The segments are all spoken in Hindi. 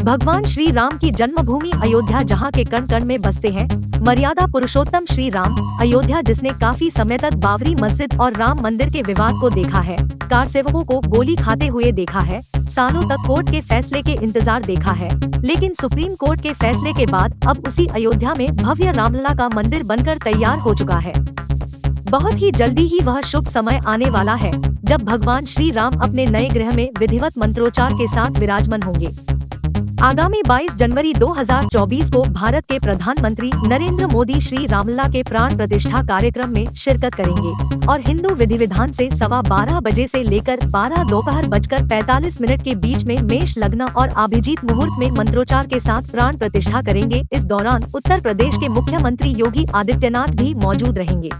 भगवान श्री राम की जन्मभूमि अयोध्या जहाँ के कण कण में बसते हैं मर्यादा पुरुषोत्तम श्री राम। अयोध्या जिसने काफी समय तक बाबरी मस्जिद और राम मंदिर के विवाद को देखा है, कार सेवकों को गोली खाते हुए देखा है, सालों तक कोर्ट के फैसले के इंतजार देखा है, लेकिन सुप्रीम कोर्ट के फैसले के बाद अब उसी अयोध्या में भव्य रामलला का मंदिर बनकर तैयार हो चुका है। बहुत ही जल्दी ही वह शुभ समय आने वाला है जब भगवान श्री राम अपने नए गृह में विधिवत मंत्रोच्चार के साथ विराजमान होंगे। आगामी 22 जनवरी 2024 को भारत के प्रधानमंत्री नरेंद्र मोदी श्री रामलला के प्राण प्रतिष्ठा कार्यक्रम में शिरकत करेंगे और हिंदू विधि विधान से 12:15 बजे से लेकर 12 दोपहर बजकर 45 मिनट के बीच में मेष लग्न और अभिजीत मुहूर्त में मंत्रोच्चार के साथ प्राण प्रतिष्ठा करेंगे। इस दौरान उत्तर प्रदेश के मुख्यमंत्री योगी आदित्यनाथ भी मौजूद रहेंगे।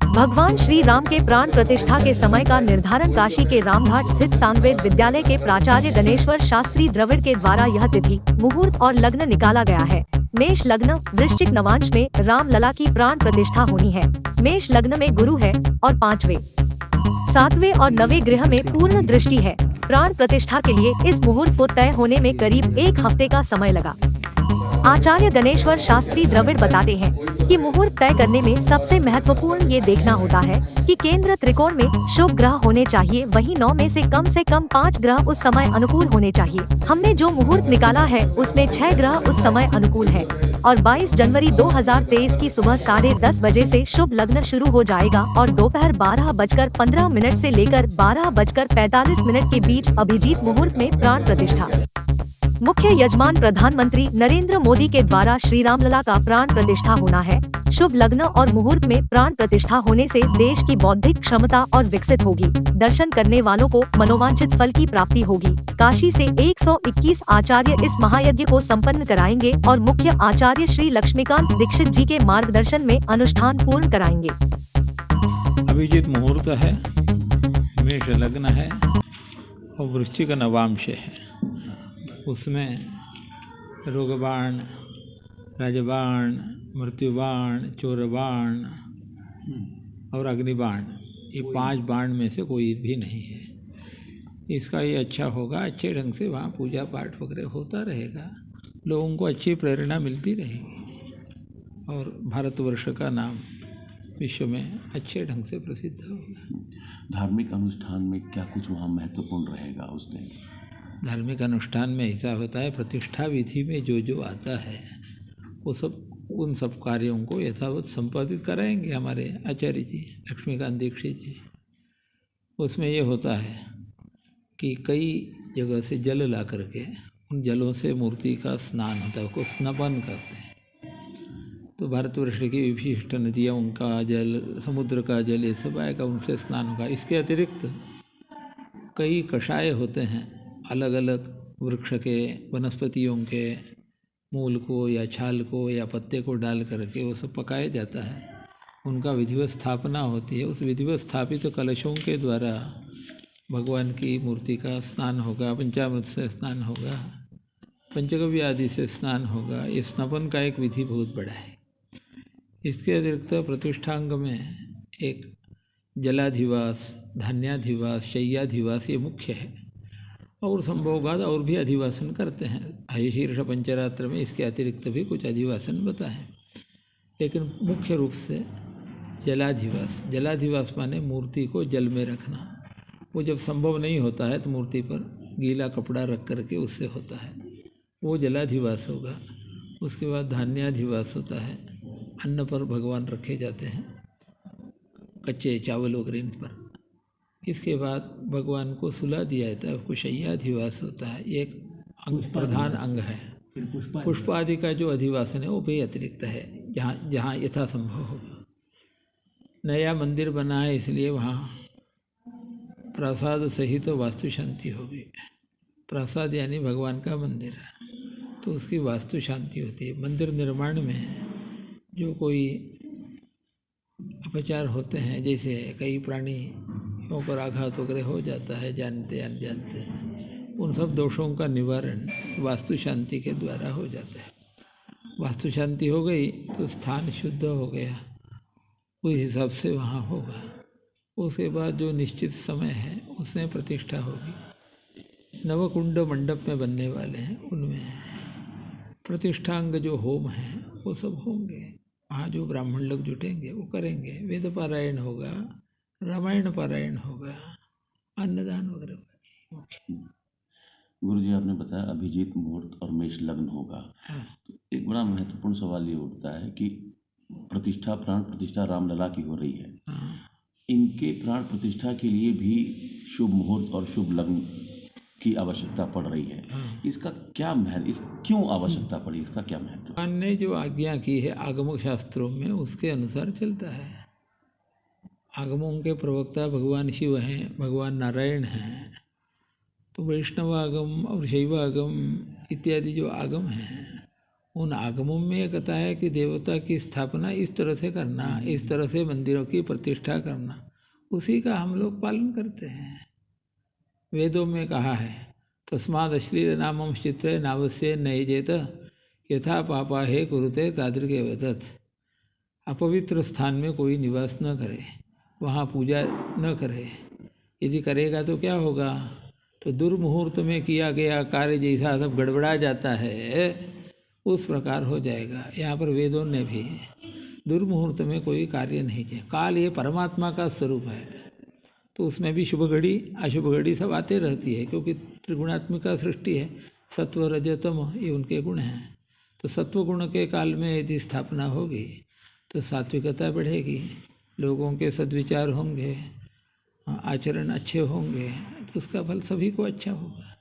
भगवान श्री राम के प्राण प्रतिष्ठा के समय का निर्धारण काशी के रामघाट स्थित सांगवेद विद्यालय के प्राचार्य गणेश्वर शास्त्री द्रविड़ के द्वारा यह तिथि, मुहूर्त और लग्न निकाला गया है। मेष लग्न वृश्चिक नवांश में रामलला की प्राण प्रतिष्ठा होनी है। मेष लग्न में गुरु है और 5वें, 7वें और 9वें ग्रह में पूर्ण दृष्टि है। प्राण प्रतिष्ठा के लिए इस मुहूर्त को तय होने में करीब 1 हफ्ते का समय लगा। आचार्य गणेश्वर शास्त्री द्रविड़ बताते हैं कि मुहूर्त तय करने में सबसे महत्वपूर्ण ये देखना होता है कि केंद्र त्रिकोण में शुभ ग्रह होने चाहिए, वहीं 9 में से कम 5 ग्रह उस समय अनुकूल होने चाहिए। हमने जो मुहूर्त निकाला है उसमें 6 ग्रह उस समय अनुकूल है और 22 जनवरी 2023 की सुबह 10:30 बजे से शुभ लग्न शुरू हो जाएगा और दोपहर 12:15 से लेकर 12:45 के बीच अभिजीत मुहूर्त में प्राण प्रतिष्ठा। मुख्य यजमान प्रधानमंत्री नरेंद्र मोदी के द्वारा श्री रामलला का प्राण प्रतिष्ठा होना है। शुभ लग्न और मुहूर्त में प्राण प्रतिष्ठा होने से देश की बौद्धिक क्षमता और विकसित होगी। दर्शन करने वालों को मनोवांछित फल की प्राप्ति होगी। काशी से 121 आचार्य इस महायज्ञ को संपन्न कराएंगे और मुख्य आचार्य श्री लक्ष्मीकांत दीक्षित जी के मार्गदर्शन में अनुष्ठान पूर्ण कराएंगे। अभिजीत मुहूर्त है, मेष लग्न है और वृश्चिक नवांश है। उसमें रोगबाण, राजबाण, मृत्युबाण, चोरबाण और अग्निबाण, ये 5 बाण में से कोई भी नहीं है। इसका ये अच्छा होगा, अच्छे ढंग से वहाँ पूजा पाठ वगैरह होता रहेगा, लोगों को अच्छी प्रेरणा मिलती रहेगी और भारतवर्ष का नाम विश्व में अच्छे ढंग से प्रसिद्ध होगा। धार्मिक अनुष्ठान में क्या कुछ वहाँ महत्वपूर्ण रहेगा उस दिन? धार्मिक अनुष्ठान में ऐसा होता है, प्रतिष्ठा विधि में जो आता है वो सब, उन सब कार्यों को यथावत संपादित कराएंगे हमारे आचार्य जी लक्ष्मीकांत दीक्षित जी। उसमें ये होता है कि कई जगह से जल ला करके उन जलों से मूर्ति का स्नान होता है, उसको स्नपन करते हैं। तो भारतवर्ष की विशिष्ट नदियाँ, उनका जल, समुद्र का जल, ये सब आएगा, उनसे स्नान होगा। इसके अतिरिक्त कई कषाय होते हैं, अलग अलग वृक्ष के, वनस्पतियों के मूल को या छाल को या पत्ते को डाल करके वो सब पकाया जाता है। उनका विधिवत स्थापना होती है। उस विधिवत स्थापित कलशों के द्वारा भगवान की मूर्ति का स्नान होगा, पंचामृत से स्नान होगा, पंचगव्य आदि से स्नान होगा। ये स्नपन का एक विधि बहुत बड़ा है। इसके अतिरिक्त प्रतिष्ठांग में एक जलाधिवास, धान्याधिवास, शय्याधिवास ये मुख्य है और संभोगाद और भी अधिवासन करते हैं। हयशीर्ष पंचरात्र में इसके अतिरिक्त भी कुछ अधिवासन बता है, लेकिन मुख्य रूप से जलाधिवास। जलाधिवास माने मूर्ति को जल में रखना। वो जब संभव नहीं होता है तो मूर्ति पर गीला कपड़ा रख करके उससे होता है, वो जलाधिवास होगा। उसके बाद धान्याधिवास होता है, अन्न पर भगवान रखे जाते हैं, कच्चे चावल वगैरह इन पर। इसके बाद भगवान को सुला दिया जाता है, उसको शय्याधिवास होता है। एक प्रधान अंग है। पुष्प आदि का जो अधिवासन है वो भी अतिरिक्त है, जहाँ यथासंभव होगा। नया मंदिर बना है इसलिए वहाँ प्रसाद सहित तो वास्तु शांति होगी। प्रसाद यानी भगवान का मंदिर है, तो उसकी वास्तु शांति होती है। मंदिर निर्माण में जो कोई अपचार होते हैं, जैसे कई प्राणियों पर आघात वगैरह हो जाता है जानते अनजानते, उन सब दोषों का निवारण वास्तु शांति के द्वारा हो जाता है। वास्तु शांति हो गई तो स्थान शुद्ध हो गया, उस हिसाब से वहाँ होगा। उसके बाद जो निश्चित समय है उसमें प्रतिष्ठा होगी। नवकुंड मंडप में बनने वाले हैं, उनमें प्रतिष्ठांग जो होम हैं वो सब होंगे। वहाँ जो ब्राह्मण लोग जुटेंगे वो करेंगे, वेद पारायण होगा, रामायण पारायण होगा, अन्नदान वगैरह होगा। गुरु जी, आपने बताया अभिजीत मुहूर्त और मेष लग्न होगा। हाँ। तो एक बड़ा महत्वपूर्ण सवाल ये उठता है कि प्रतिष्ठा, प्राण प्रतिष्ठा रामलला की हो रही है। हाँ। इनके प्राण प्रतिष्ठा के लिए भी शुभ मुहूर्त और शुभ लग्न की आवश्यकता पड़ रही है। हाँ। इसका क्या महत्व, क्यों आवश्यकता पड़ी, इसका क्या महत्व? भगवान ने जो आज्ञा की है आगम शास्त्रों में, उसके अनुसार चलता है। आगमों के प्रवक्ता भगवान शिव हैं, भगवान नारायण हैं। तो वैष्णव आगम और शैव आगम इत्यादि जो आगम हैं, उन आगमों में एक कहता है कि देवता की स्थापना इस तरह से करना, इस तरह से मंदिरों की प्रतिष्ठा करना, उसी का हम लोग पालन करते हैं। वेदों में कहा है, तस्माद अश्लील नामम चित्रे नावस्य नयजेत यथा पापा है कुरुते तादृके वतत। अपवित्र स्थान में कोई निवास न करे, वहाँ पूजा न करे। यदि करेगा तो क्या होगा? तो दुर्मुहूर्त में किया गया कार्य जैसा सब गड़बड़ा जाता है, उस प्रकार हो जाएगा। यहाँ पर वेदों ने भी दुर्मुहूर्त में कोई कार्य नहीं किया। काल ये परमात्मा का स्वरूप है, तो उसमें भी शुभ घड़ी अशुभ घड़ी सब आते रहती है, क्योंकि त्रिगुणात्मिका सृष्टि है। सत्व रजतम ये उनके गुण हैं। तो सत्व गुण के काल में यदि स्थापना होगी तो सात्विकता बढ़ेगी, लोगों के सद्विचार होंगे, आचरण अच्छे होंगे, तो उसका फल सभी को अच्छा होगा।